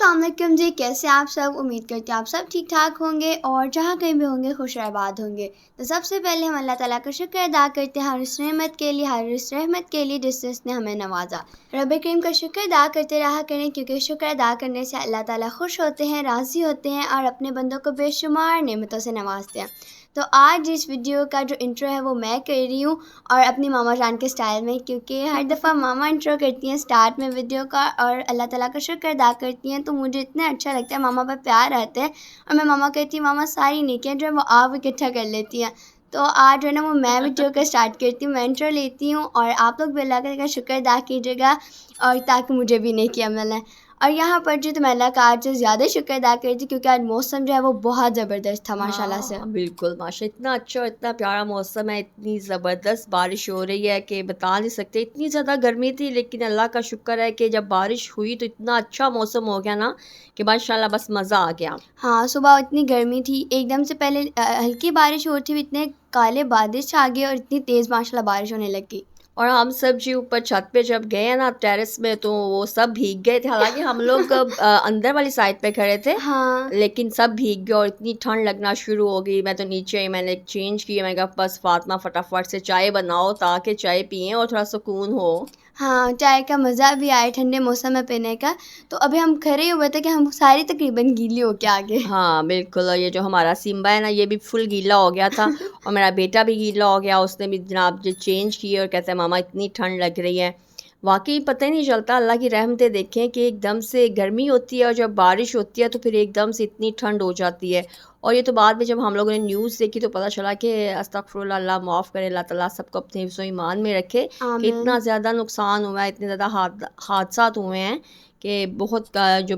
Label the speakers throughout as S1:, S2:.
S1: السلام علیکم جی، کیسے آپ سب؟ امید کرتے ہیں آپ سب ٹھیک ٹھاک ہوں گے اور جہاں کہیں بھی ہوں گے خوش و آباد ہوں گے۔ تو سب سے پہلے ہم اللہ تعالیٰ کا شکر ادا کرتے ہیں ہر اس نعمت کے لیے، ہر اس رحمت کے لیے جس سے اس نے ہمیں نوازا۔ رب کریم کا شکر ادا کرتے رہا کریں، کیونکہ شکر ادا کرنے سے اللہ تعالیٰ خوش ہوتے ہیں، راضی ہوتے ہیں اور اپنے بندوں کو بے شمار نعمتوں سے نوازتے ہیں۔ تو آج اس ویڈیو کا جو انٹرو ہے وہ میں کر رہی ہوں اور اپنی ماما جان کے سٹائل میں، کیونکہ ہر دفعہ ماما انٹرو کرتی ہیں سٹارٹ میں ویڈیو کا اور اللہ تعالیٰ کا شکر ادا کرتی ہیں، تو مجھے اتنا اچھا لگتا ہے، ماما پر پیار آتا ہے اور میں ماما کہتی ہوں ماما ساری نیکیاں جو ہے وہ آپ اکٹھا کر لیتی ہیں۔ تو آج جو ہے نا وہ میں ویڈیو کا سٹارٹ کرتی ہوں، میں انٹرو لیتی ہوں اور آپ لوگ بھی اللہ کا شکر ادا کیجیے گا اور تاکہ مجھے بھی نیکیاں ملیں۔ اور یہاں پر جو تو میں اللہ کا آج سے زیادہ شکر ادا کرتی تھی، کیونکہ آج موسم جو ہے وہ بہت زبردست تھا ماشاء اللہ سے۔
S2: بالکل ماشاء، اتنا اچھا اور اتنا پیارا موسم ہے، اتنی زبردست بارش ہو رہی ہے کہ بتا نہیں سکتے۔ اتنی زیادہ گرمی تھی لیکن اللہ کا شکر ہے کہ جب بارش ہوئی تو اتنا اچھا موسم ہو گیا نا کہ ماشاءاللہ بس مزہ آ گیا۔
S1: ہاں، صبح اتنی گرمی تھی، ایک دم سے پہلے ہلکی بارش ہوتی ہوئی اتنے کالے بادل چھا گئے اور اتنی تیز ماشاءاللہ بارش ہونے لگی۔
S2: اور ہم سب جی اوپر چھت پہ جب گئے نا ٹیرس میں تو وہ سب بھیگ گئے تھے، حالانکہ ہم لوگ اندر والی سائڈ پہ کھڑے تھے
S1: ہاں
S2: لیکن سب بھیگ گئے اور اتنی ٹھنڈ لگنا شروع ہو گئی۔ میں تو نیچے ہی میں نے چینج کیا، میں کہا بس فاطمہ فٹافٹ سے چائے بناؤ تاکہ چائے پئیں اور تھوڑا سکون ہو۔
S1: ہاں، چائے کا مزہ بھی آئے ٹھنڈے موسم میں پینے کا۔ تو ابھی ہم کھڑے ہوئے تھے کہ ہم ساری تقریباً گیلی ہو کے آگے۔
S2: ہاں بالکل، اور یہ جو ہمارا سمبا ہے نا یہ بھی فل گیلا ہو گیا تھا اور میرا بیٹا بھی گیلا ہو گیا، اس نے بھی جناب جو چینج کی اور کہتے ہیں ماما اتنی ٹھنڈ لگ رہی ہے۔ واقعی پتہ ہی نہیں چلتا، اللہ کی رحمتیں دیکھیں کہ ایک دم سے گرمی ہوتی ہے اور جب بارش ہوتی ہے تو پھر ایک دم سے اتنی ٹھنڈ ہو جاتی ہے۔ اور یہ تو بعد میں جب ہم لوگوں نے نیوز دیکھی تو پتہ چلا کہ استغفر اللہ، اللہ معاف کرے، اللہ تعالیٰ سب کو اپنے حفظ و ایمان میں رکھے کہ
S1: آمین۔
S2: اتنا زیادہ نقصان ہوا ہے، اتنے زیادہ حادثات ہوئے ہیں کہ بہت جو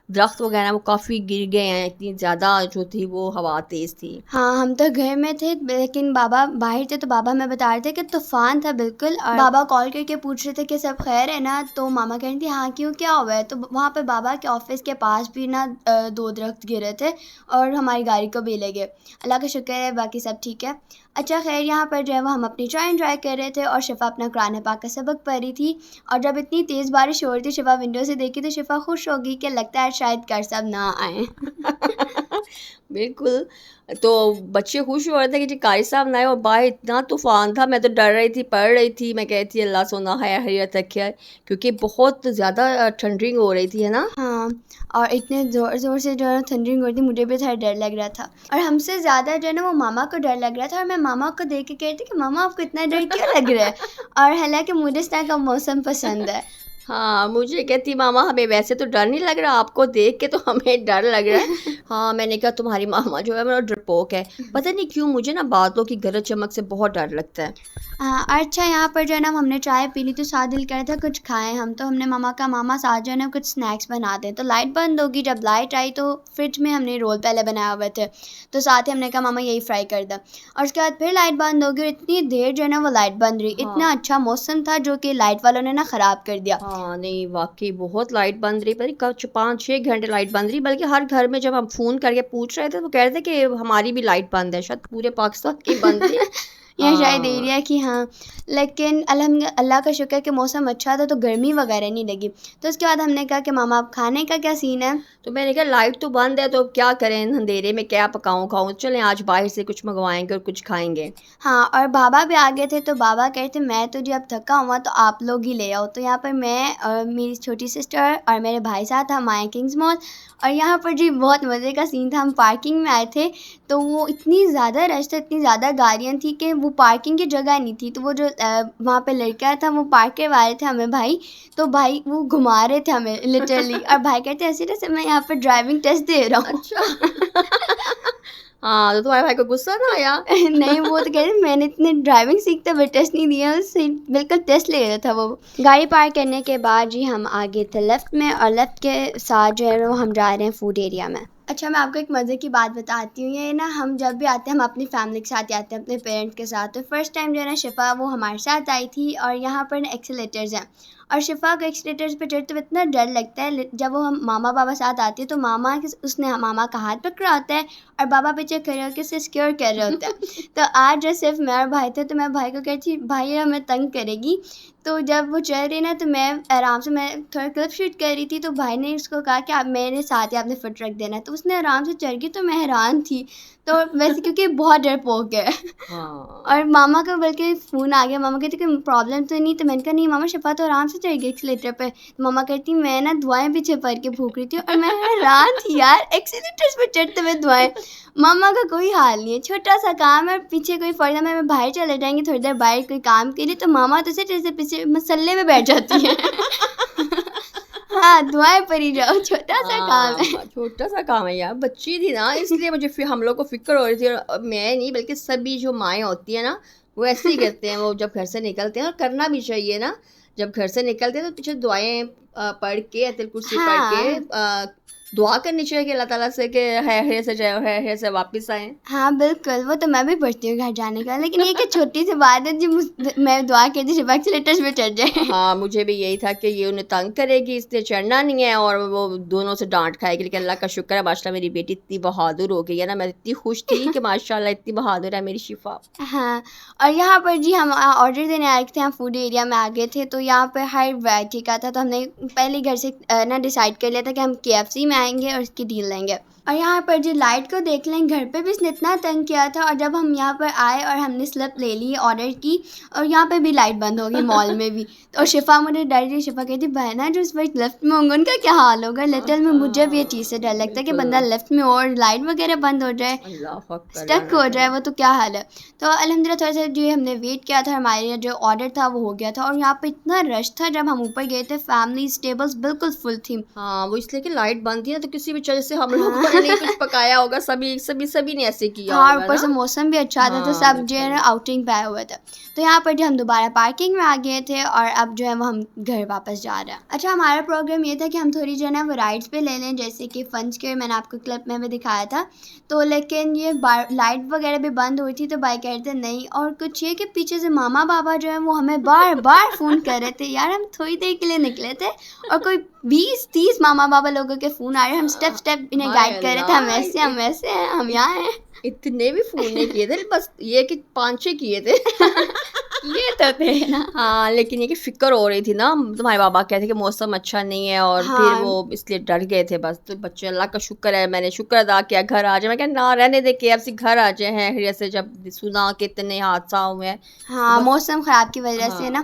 S2: درخت وغیرہ وہ کافی گر گئے ہیں، اتنی زیادہ جو تھی وہ ہوا تیز تھی۔
S1: ہاں، ہم تو گھر میں تھے لیکن بابا باہر تھے، تو بابا ہمیں بتا رہے تھے کہ طوفان تھا بالکل، اور بابا کال کر کے پوچھ رہے تھے کہ سب خیر ہے نا؟ تو ماما کہہ رہی تھی ہاں کیوں، کیا ہوا ہے؟ تو وہاں پہ بابا کے آفس کے پاس بھی نا 2 درخت گرے تھے اور ہماری گاڑی کو بھی لے گئے۔ اللہ کا شکر ہے باقی سب ٹھیک ہے۔ اچھا خیر، یہاں پر جو ہے وہ ہم اپنی چائے انجوائے کر رہے تھے اور شفا اپنا قرآن پاک کا سبق پڑھ رہی تھی، اور جب اتنی تیز بارش ہو رہی تھی شفا ونڈو سے دیکھی تو شفا خوش ہوگی کہ لگتا ہے شاید کر سب نہ آئیں۔
S2: بالکل، تو بچے خوش ہو رہے تھے کہ جی قاری صاحب نہ آئے، اور باہر اتنا طوفان تھا، میں تو ڈر رہی تھی، پڑھ رہی تھی، میں کہتی تھی اللہ سونا ہے حیرت رکھے، کیونکہ بہت زیادہ ٹھنڈرنگ ہو رہی تھی، ہے نا۔
S1: ہاں، اور اتنے زور زور سے جو ہے تھنڈرنگ ہو رہی تھی، مجھے بھی تھوڑا ڈر لگ رہا تھا، اور ہم سے زیادہ جو ہے نا وہ ماما کو ڈر لگ رہا تھا، اور میں ماما کو دیکھ کے کہہ رہی تھی کہ ماما آپ کو اتنا ڈر کیوں لگ رہا ہے؟ اور حالانکہ مجھے اس طرح کا موسم پسند ہے۔
S2: ہاں، مجھے کہتی ماما ہمیں ویسے تو ڈر نہیں لگ رہا، آپ کو دیکھ کے تو ہمیں ڈر لگ رہا ہے۔ ہاں، میں نے کہا تمہاری ماما جو ہے میرا ڈرپوک ہے، پتہ نہیں کیوں مجھے نا بادلوں کی گرج چمک سے بہت ڈر لگتا ہے۔
S1: اچھا، یہاں پر جو ہے نا ہم نے چائے پی لی تو ساتھ دل کر رہا تھا کچھ کھائیں ہم، تو ہم نے ماما کا ماما ساتھ جو ہے نا کچھ سنیکس بنا دیں، تو لائٹ بند ہوگی، جب لائٹ آئی تو فریج میں ہم نے رول پہلے بنایا ہوئے تھے تو ساتھ ہی ہم نے کہا ماما یہی فرائی کر دیں، اور اس کے بعد پھر لائٹ بند ہوگی اور اتنی دیر جو ہے نا وہ لائٹ بند رہی۔ اتنا اچھا موسم تھا جو کہ لائٹ والوں نے نا خراب کر دیا۔
S2: ہاں نہیں، واقعی بہت لائٹ بند رہی، پتہ 5-6 گھنٹے لائٹ بند رہی، بلکہ ہر گھر میں جب ہم فون کر کے پوچھ رہے تھے تو کہہ رہے تھے کہ ہماری بھی لائٹ بند ہے، شاید پورے پاکستان کی بند تھی۔
S1: یا شاید ایریا کی، ہاں، لیکن اللہ کا شکر کہ موسم اچھا تھا تو گرمی وغیرہ نہیں لگی۔ تو اس کے بعد ہم نے کہا کہ ماما اب کھانے کا کیا سین ہے؟
S2: تو میں نے کہا لائٹ تو بند ہے تو کیا کریں، اندھیرے میں کیا پکاؤں کھاؤں، چلیں آج باہر سے کچھ منگوائیں گے اور کچھ کھائیں گے۔
S1: ہاں، اور بابا بھی آگے تھے تو بابا کہتے تھے میں تو جی اب تھکا ہوا تو آپ لوگ ہی لے آؤ، تو یہاں پر میں اور میری چھوٹی سسٹر اور میرے بھائی ساتھ ہم آئے کنگز مال، اور یہاں پر جی بہت مزے کا سین تھا۔ ہم پارکنگ میں آئے تھے تو وہ اتنی زیادہ رش تھا، اتنی زیادہ گاڑیاں تھیں کہ وہ پارکنگ کی جگہ نہیں تھی، تو وہ جو وہاں پہ لڑکا تھا وہ پارک کروا رہے تھے ہمیں بھائی، تو بھائی وہ گھما رہے تھے ہمیں لٹرلی، اور بھائی کہتے ہیں ایسے جیسے میں یہاں پہ ڈرائیونگ ٹیسٹ دے رہا ہوں۔
S2: اچھا ہاں، تو تمہارے بھائی کو غصہ نہ آیا؟
S1: نہیں، وہ تو کہہ رہے میں نے اتنے ڈرائیونگ سیکھتا بٹ ٹیسٹ نہیں دیا، اس سے بالکل ٹیسٹ لے رہا تھا وہ۔ گاڑی پارک کرنے کے بعد جی ہم آگے تھے لیفٹ میں، اور لیفٹ کے ساتھ جو ہے وہ ہم جا رہے ہیں فوڈ ایریا میں۔ اچھا، میں آپ کو ایک مزے کی بات بتاتی ہوں، یہ نا ہم جب بھی آتے ہیں ہم اپنی فیملی کے ساتھ آتے ہیں، اپنے پیرنٹس کے ساتھ، تو فرسٹ ٹائم جو ہے نا شفا وہ ہمارے ساتھ آئی تھی، اور یہاں پر ایکسیلیٹرز ہیں اور شفا کو ایکسیلیٹرز پہ چڑھتے ہوئے اتنا ڈر لگتا ہے. جب وہ ہم ماما بابا ساتھ آتی ہے تو اس نے ماما کا ہاتھ پکڑا ہوتا ہے اور بابا پیچھے کھڑے ہو کے اسے سیکیور کر رہے ہوتے ہیں. تو آج جو صرف میں اور بھائی تھے تو میں بھائی کو کہتی بھائی یہ ہمیں تنگ کرے گی. تو جب وہ چل رہی نا تو میں آرام سے میں تھوڑا کلپ شوٹ کر رہی تھی تو بھائی نے اس کو کہا کہ آپ میرے ساتھ ہی آپ نے فٹ رکھ دینا. تو اس نے آرام سے چل گئی تو میں حیران تھی. تو ویسے کیونکہ بہت ڈرپوک ہے. اور ماما کا بلکہ فون آ گیا. ماما کہتی کہ پرابلم تو نہیں. تو میں نے کہا نہیں ماما شفا تو آرام سے چڑھ گئی ایکسیلیٹر پہ. ماما کہتی میں نا دعائیں پیچھے پڑھ کے پھونک رہی تھی اور میں حیران تھی یار ایکسیلیٹرز پہ چڑھتے ہوئے دعائیں. ماما کا کوئی حال نہیں ہے, چھوٹا سا کام ہے, پیچھے کوئی فرض میں باہر چلے جائیں گے تھوڑی دیر باہر کوئی کام کے لیے تو ماما تو سے پیچھے مسلے میں بیٹھ جاتی ہے. ہاں دعائیں پڑھی جاؤ, چھوٹا سا کام ہے.
S2: چھوٹا سا کام ہے یار, بچی تھی نا اس لیے مجھے ہم لوگ کو فکر ہو رہی تھی. اور میں نہیں بلکہ سبھی جو مائیں ہوتی ہیں نا وہ ایسے ہی کرتے ہیں. وہ جب گھر سے نکلتے ہیں, اور کرنا بھی چاہیے نا, جب گھر سے نکلتے ہیں تو پیچھے دعائیں پڑھ کے ایت الکرسی پڑھ کے دعا کرنی چاہیے کہ اللہ تعالیٰ سے کہ خیر سے جائے خیر سے واپس آئیں.
S1: ہاں بالکل, وہ تو میں بھی پڑھتی ہوں گھر جانے کا. لیکن یہ کہ چھوٹی سی بات ہے جو میں دعا کرتی شفا ایکسیلیٹرز پہ چڑھ جائے.
S2: ہاں مجھے بھی یہی تھا کہ یہ انہیں تنگ کرے گی اس لیے چڑھنا نہیں ہے, اور وہ دونوں سے ڈانٹ کھائے گی. لیکن اللہ کا شکر ہے ماشاء اللہ میری بیٹی اتنی بہادر ہو گئی ہے نا, میں اتنی خوش تھی کہ ماشاء اللہ اتنی بہادر ہے میری شفا.
S1: ہاں اور یہاں پر جی ہم آرڈر دینے آئے تھے, ہم فوڈ ایریا میں آ گئے تھے. تو یہاں پہ ہر ورائٹی کا تھا. تو ہم نے پہلے گھر سے نا ڈیسائیڈ کر لیا تھا کہ ہم KFC میں آئیں گے اور اس کی ڈیل لیں گے. اور یہاں پر جو لائٹ کو دیکھ لیں, گھر پہ بھی اس نے اتنا تنگ کیا تھا. اور جب ہم یہاں پر آئے اور ہم نے سلپ لے لی آرڈر کی, اور یہاں پہ بھی لائٹ بند ہو گئی مال میں بھی. اور شفا مجھے ڈر رہی, شفا کہتی بہنا جو اس وقت لیفٹ میں ہوں گے ان کا کیا حال ہوگا. لٹل میں مجھے بھی یہ چیز سے ڈر لگتا ہے کہ بندہ لیفٹ میں اور لائٹ وغیرہ بند ہو جائے, اسٹک ہو جائے, وہ تو کیا حال ہے. تو الحمدللہ تھوڑا سا جو ہم نے ویٹ کیا تھا, ہمارے جو آرڈر تھا وہ ہو گیا تھا. اور یہاں پہ اتنا رش تھا جب ہم اوپر گئے تھے, فیملیز ٹیبلز بالکل فل تھی.
S2: ہاں وہ اس لیے کہ لائٹ بند تھی نا, تو کسی بھی وجہ سے ہم لوگ نے نہیں کچھ پکایا ہوگا, سبھی نے ایسے کیا
S1: ہاں,
S2: ہوگا.
S1: اوپر سے موسم بھی اچھا تھا تو سب جو ہے نا آؤٹنگ پہ آئے ہوئے تھے. تو یہاں پر جو ہم دوبارہ پارکنگ میں آ گئے تھے اور اب جو ہے وہ ہم گھر واپس جا رہے ہیں. اچھا ہمارا پروگرام یہ تھا کہ ہم تھوڑی جو ہے نا وہ رائڈس پہ لے لیں, جیسے کہ فنس کے میں نے آپ کو کلپ میں بھی دکھایا تھا. تو لیکن یہ لائٹ وغیرہ بھی بند ہوئی تھی تو بھائی کہہ رہے تھے نہیں. اور کچھ یہ کہ پیچھے سے ماما بابا جو ہے وہ ہمیں بار بار فون کر رہے تھے. یار ہم تھوڑی دیر کے لیے نکلے تھے اور کوئی 20-30 ماما بابا لوگوں کے فون آ رہے ہیں. ہم اسٹیپ انہیں گائڈ کر رہے تھے, ہم ایسے ہیں, ہم یہاں ہیں.
S2: اتنے بھی فون نہیں کیے تھے, بس یہ کہ 5-6 کیے تھے.
S1: یہ تو تھے نا.
S2: ہاں لیکن یہ کہ فکر ہو رہی تھی نا, تمہارے بابا کہتے ہیں کہ موسم اچھا نہیں ہے, اور پھر وہ اس لیے ڈر گئے تھے. بس تو بچے اللہ کا شکر ہے, میں نے شکر ادا کیا گھر آ جائے. میں کہ نہ رہنے دے KFC گھر آ جائے ہیں خیریت سے, جب سنا کہ اتنے حادثہ ہوئے ہیں.
S1: ہاں موسم خراب کی وجہ سے نا.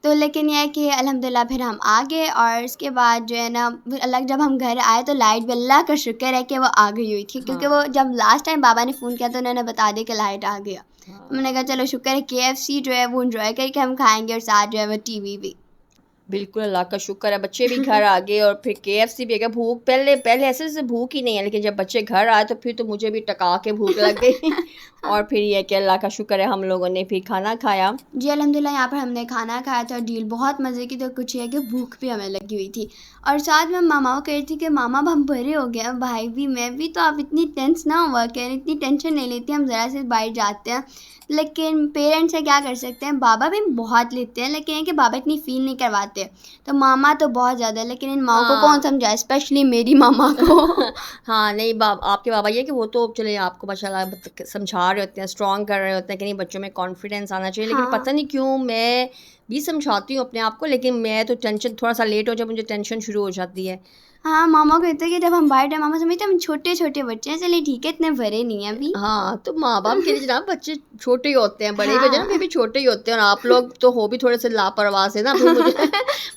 S1: تو لیکن یہ ہے کہ الحمدللہ پھر ہم آ گئے. اور اس کے بعد جو ہے نا جب ہم گھر آئے تو لائٹ بھی اللہ کا شکر ہے کہ وہ آ گئی ہوئی تھی, کیونکہ وہ جب لاسٹ ٹائم بابا نے فون کیا تو انہوں نے بتا دیا کہ لائٹ آ گیا. ہم نے کہا چلو شکر ہے KFC جو ہے وہ انجوائے کر کے ہم کھائیں گے, اور ساتھ جو ہے وہ ٹی وی بھی.
S2: بالکل اللہ کا شکر ہے, بچے بھی گھر آ گئے. اور پھر KFC بھی اگر بھوک پہلے ایسے بھوک ہی نہیں ہے, لیکن جب بچے گھر آئے تو پھر تو مجھے بھی ٹکا کے بھوک لگ گئی. اور پھر یہ کہ اللہ کا شکر ہے ہم لوگوں نے پھر کھانا کھایا.
S1: جی الحمدللہ یہاں پر ہم نے کھانا کھایا تھا, ڈیل بہت مزے کی. تو کچھ یہ کہ بھوک بھی ہمیں لگی ہوئی تھی. اور ساتھ میں ماما کو کہہ رہی تھی کہ ماما اب ہم بڑے ہو گئے, بھائی بھی میں بھی, تو آپ اتنی ٹینس نہ ہوا کریں, اتنی ٹینشن نہیں لیتی, ہم ذرا سے باہر جاتے ہیں. لیکن پیرنٹس سے کیا کر سکتے ہیں, بابا بھی بہت لیتے ہیں لیکن یہ کہ بابا اتنی فیل نہیں کرواتے. تو ماما تو بہت زیادہ, لیکن ان ماؤں کو کون سمجھائے, اسپیشلی میری ماما کو.
S2: ہاں نہیں آپ کے بابا یہ کہ وہ تو چلے آپ کو ماشاء اللہ سمجھا رہے ہوتے ہیں, اسٹرانگ کر رہے ہوتے ہیں کہ نہیں بچوں میں کانفیڈینس آنا چاہیے. لیکن پتہ نہیں کیوں میں بھی سمجھاتی ہوں اپنے آپ کو, لیکن میں تو ٹینشن تھوڑا سا لیٹ ہو جب مجھے ٹینشن شروع ہو جاتی ہے.
S1: ہاں ماما کہتے ہیں کہ جب ہم باہر جائیں, ماما سمجھتے ہیں ہم چھوٹے چھوٹے بچے ہیں, چلے ٹھیک ہے اتنے بڑے نہیں ہیں ابھی.
S2: ہاں تو ماں باپ کے لیے جناب بچے چھوٹے ہی ہوتے ہیں, بڑے بھی جناب بھی چھوٹے ہی ہوتے ہیں. اور آپ لوگ تو ہو بھی تھوڑے سے لاپرواہ سے نا.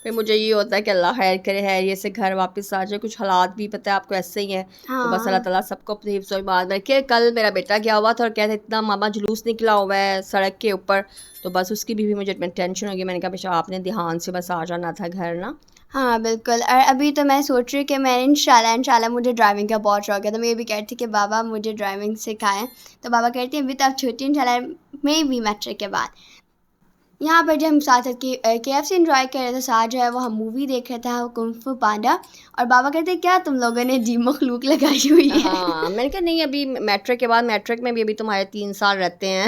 S2: پھر مجھے یہ ہوتا ہے کہ اللہ خیر کرے, خیریت سے گھر واپس آ جائے. کچھ حالات بھی پتہ ہے آپ کو ایسے ہی ہیں, تو بس اللہ تعالیٰ سب کو اپنی حفظ و ایمان میں رکھے. کل میرا بیٹا گیا ہوا تھا اور کہتے اتنا ماما جلوس نکلا ہوا ہے سڑک کے اوپر, تو بس اس کی بھی مجھے ٹینشن ہو گئی. میں نے کہا بیٹا آپ نے دھیان سے بس آ جانا تھا گھر نا.
S1: ہاں بالکل. اور ابھی تو میں سوچ رہی ہوں کہ میں انشاءاللہ مجھے ڈرائیونگ کا بہت شوق ہے. تو میں یہ بھی کہتی کہ بابا مجھے ڈرائیونگ سکھائیں. تو بابا کہتے ہیں ابھی تو آپ چھوٹی, انشاءاللہ میں بھی میٹرک کے بعد. یہاں پر جو ہم ساتھ KFC انجوائے کر رہے تھے, ساتھ جو ہے وہ ہم مووی دیکھ رہے تھے کنگ فو پانڈا. اور بابا کہتے ہیں کیا تم لوگوں نے عجیب مخلوق لگائی ہوئی ہے.
S2: ہاں میں نے کہا نہیں ابھی میٹرک کے بعد, میٹرک میں بھی ابھی تمہارے 3 سال رہتے ہیں.